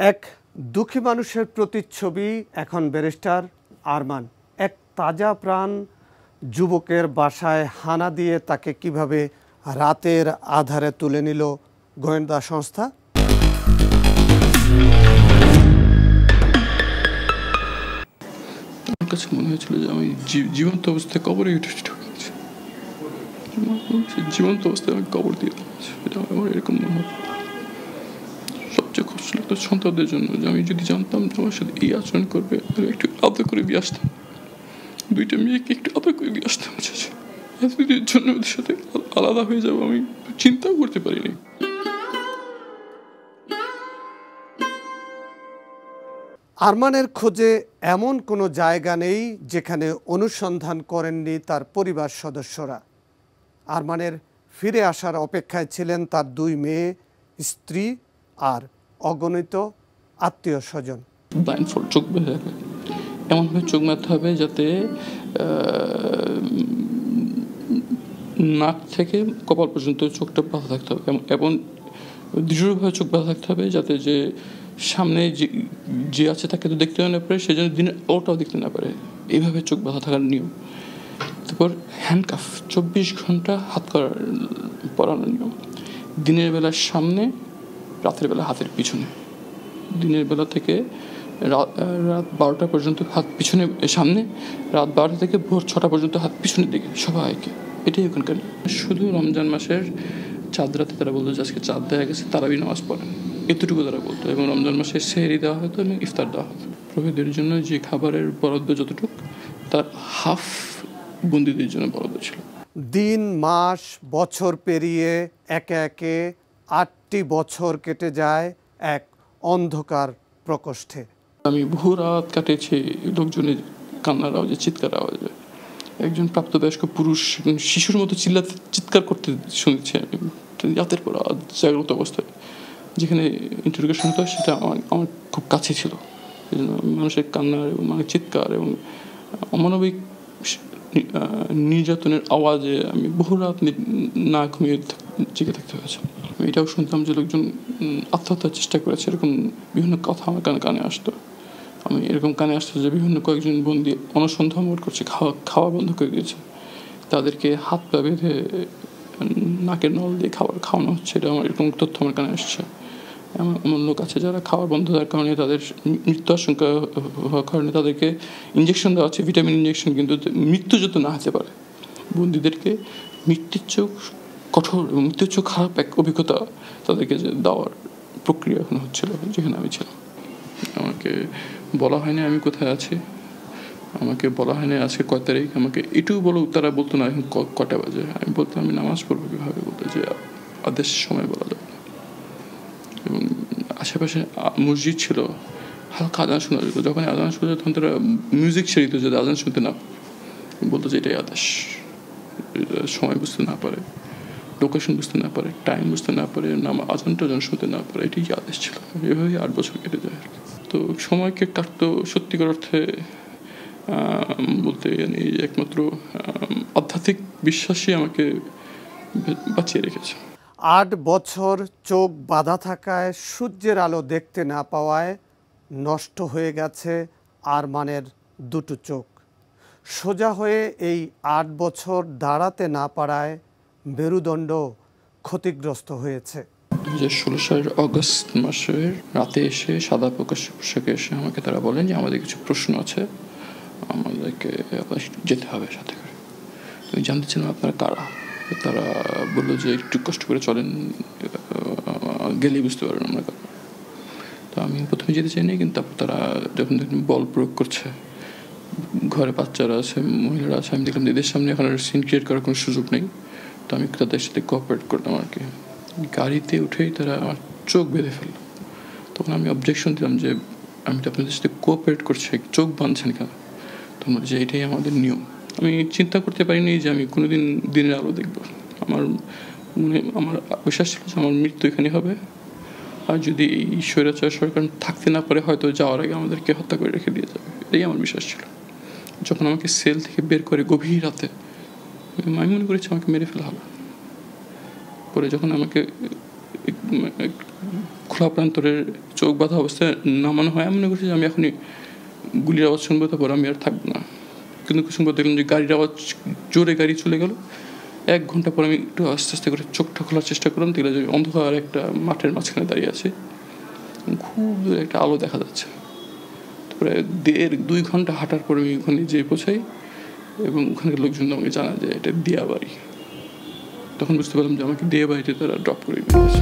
এক দুঃখী মানুষের প্রতিচ্ছবি এখন ব্যারিস্টার আরমান। এক তাজা প্রাণ যুবকের বাসায় হানা দিয়ে তাকে কিভাবে রাতের আধারে তুলে নিল গোয়েন্দা সংস্থা। আমার কাছে মনে হয়েছিল যে আমি জীবন্ত অবস্থায় কবরে জীবন্ত অবস্থায় আমি কবর দিয়ে এটা আমার এরকম মনে হয়। সবচেয়ে কষ্ট লাগতো সন্তানদের জন্য যে আমি যদি জানতাম যে আমার সাথে এই আচরণ করবে একটু আদর করে দিয়ে আসতাম, দুইটা মেয়েকে একটু আদর করে দিয়ে আসতাম। এতদিনের জন্য ওদের সাথে আলাদা হয়ে যাবো আমি চিন্তাও করতে পারিনি। আরমানের খোঁজে এমন কোনো জায়গা নেই যেখানে অনুসন্ধান করেননি তার পরিবার সদস্যরা। আরমানের ফিরে আসার অপেক্ষায় ছিলেন তার দুই মেয়ে, স্ত্রী আর অগণিত আত্মীয় স্বজন। ব্লাইন্ডফোল্ড, চোখ বেঁধে রাখবে, এমনভাবে চোখ মারতে হবে যাতে নাক থেকে কপাল পর্যন্ত চোখটা বাঁধা থাকতে হবে এবং দৃঢ়ভাবে চোখ বাঁধা থাকতে হবে যাতে যে সামনে যে আছে তাকে তো দেখতে না পারে, সেই জন্য দিনের আলোটাও দেখতে না পারে। এইভাবে চোখ বাঁধা থাকার নিয়ম। তারপর হ্যান্ডকাফ 24 ঘন্টা হাত করার পরানোর নিয়ম। দিনের বেলার সামনে, রাতের বেলা হাতের পিছনে। দিনের বেলা থেকে রাত 12টা পর্যন্ত হাত পিছনে সামনে, রাত 12টা থেকে ভোর 6টা পর্যন্ত হাত পিছনের দিকে সবাইকে। এটাই ওখানকার। শুধু রমজান মাসের চাঁদ রাতে তারা বলতো যে আজকে চাঁদ দেখা গেছে, তারাবি নামাজ পড়েন, এতটুকু তারা বলতো। এবং রমজান মাসে সেহরি দেওয়া হতো এবং ইফতার দেওয়া হতো। প্রভেদের জন্য যে খাবারের বরাদ্দ যতটুকু, তার হাফ বন্দীদের জন্য বরাদ্দ ছিল। দিন মাস বছর পেরিয়ে একে একে 8টি বছর কেটে যায় এক অন্ধকার প্রকোষ্ঠে। আমি বহু রাত কাটিয়েছি লোকজনের কান্নার আওয়াজে, চিৎকার আওয়াজে। একজন প্রাপ্তবয়স্ক পুরুষ শিশুর মতো চিৎকার করতে শুনেছি আমি রাতের পর রাত জাগ্রত অবস্থায়। যেখানে ইন্টারোগেশন হতো সেটা আমার খুব কাছে ছিল। এই জন্য মানুষের কান্নার এবং মানুষের চিৎকার এবং অমানবিক নির্যাতনের আওয়াজে আমি বহু রাত না ঘুমিয়ে জেগে থাকতে হয়েছে। আমি এটাও শুনতাম যে লোকজন আত্মহত্যার চেষ্টা করেছে, এরকম বিভিন্ন কথা আমার কানে আসতো। আমি এরকম কানে আসতো যে বিভিন্ন কয়েকজন বন্দী অনসন্ধান করছে, খাওয়া বন্ধ করে দিয়েছে, তাদেরকে হাত পা বেঁধে নাকের নল দিয়ে খাবার খাওয়ানো হচ্ছে। এটা আমার এরকম তথ্য আমার কানে আসছে। এমন লোক আছে যারা খাবার বন্ধ হওয়ার কারণে, তাদের মৃত্যু আশঙ্কা হওয়ার কারণে তাদেরকে ইঞ্জেকশন দেওয়া হচ্ছে, ভিটামিন ইঞ্জেকশন, কিন্তু মৃত্যু যত না হতে পারে। বন্দীদেরকে মৃত্যুর চোখ কঠোর এবং মৃত্যুর চোখ খারাপ এক অভিজ্ঞতা তাদেরকে যে দেওয়ার প্রক্রিয়া এখন হচ্ছিল যেখানে আমি ছিলাম। আমাকে বলা হয়নি আমি কোথায় আছি, আমাকে বলা হয়নি আজকে কয় তারিখ, আমাকে এটুকু বলো। তারা বলতো না এখন কটা বাজে, আমি বলতাম আমি নামাজ পড়বো কীভাবে, বলতো যে আদেশ সময় বলা যাবে না। এবং আশেপাশে মসজিদ ছিল, হালকা আজান শোনা যেত। যখন আজান শোনা যেত তখন তারা মিউজিক ছেড়ে দিত যাতে আজান শুনতে না, বলতো যে এটাই আদেশ। সময় বুঝতে না পারে, লোকেশন বুঝতে না পারে, টাইম বুঝতে না পারে, আজানটা যেন শুনতে না পারে, এটাই আদেশ ছিল। এভাবেই 8 বছর কেটে যায় আর কি। তো সময়কে কাটতো সত্যিকার অর্থে বলতে একমাত্র আধ্যাত্মিক বিশ্বাসই আমাকে বাঁচিয়ে রেখেছে। 8 বছর চোখ বাঁধা থাকায়, সূর্যের আলো দেখতে না পাওয়ায় নষ্ট হয়ে গেছে আরমানের দুটো চোখ। সোজা হয়ে এই 8 বছর দাঁড়াতে না পারায় মেরুদণ্ড ক্ষতিগ্রস্ত হয়েছে। 2016 সালের অগস্ট মাসের রাতে এসে সাদা পোশাকে এসে আমাকে তারা বলেন যে আমাদের কিছু প্রশ্ন আছে, আমাদেরকে যেতে হবে সাথে করে। আমি জানতে চাইলাম আপনারা কারা। তারা বললো যে একটু কষ্ট করে চলেন, গেলেই বুঝতে পারবেন আমরা কারা। তো আমি প্রথমে যেতে চাইনি, কিন্তু তারপর তারা যখন বল প্রয়োগ করছে, ঘরে বাচ্চারা আছে, মহিলারা আছে, আমি দেখলাম এদের সামনে এখন সিন ক্রিয়েট করার কোনো সুযোগ নেই। তো আমি তাদের সাথে কোঅপারেট করতাম আর কি। গাড়িতে উঠেই তারা আমার চোখ বেঁধে ফেললো। তখন আমি অবজেকশন দিলাম যে আমি তো আপনাদের সাথে কোঅপারেট করছি, চোখ বাঁধছেন কেন? তোমরা যে এটাই আমাদের নিয়ম। আমি চিন্তা করতে পারিনি যে আমি কোনোদিন দিনের আলো দেখব। আমার বিশ্বাস ছিল যে আমার মৃত্যু এখানে হবে, আর যদি এই স্বৈরাচার সরকার থাকতে না পারে হয়তো যাওয়ার আগে আমাদেরকে হত্যা করে রেখে দিয়ে যাবে, এটাই আমার বিশ্বাস ছিল। যখন আমাকে সেল থেকে বের করে গভীর রাতে, আমি মনে করেছি আমাকে মেরে ফেলা হবে। পরে যখন আমাকে খোলা প্রান্তরের চোখ বাঁধা অবস্থায় নামানো হয়। আমি মনে করছি যে আমি এখনই গুলির আওয়াজ শুনবো, তারপর আমি আর থাকবো না। কিন্তু কিছু পর দেখলাম যে গাড়ির আওয়াজ, জোরে গাড়ি চলে গেল। 1 ঘন্টা পর আমি একটু আস্তে আস্তে করে চোখটা খোলার চেষ্টা করলাম, দেখলাম যে অন্ধকার একটা মাঠের মাঝখানে দাঁড়িয়ে আছে, খুব দূরে একটা আলো দেখা যাচ্ছে। তারপরে 1.5-2 ঘন্টা হাঁটার পরে আমি ওখানে যেয়ে পৌঁছাই এবং ওখানকার লোকজন আমাকে জানা যায় এটা দিয়া বাড়ি। তখন বুঝতে পারলাম যে আমাকে দিয়ে বাড়িতে তারা ড্রপ করে নিয়ে গেছে।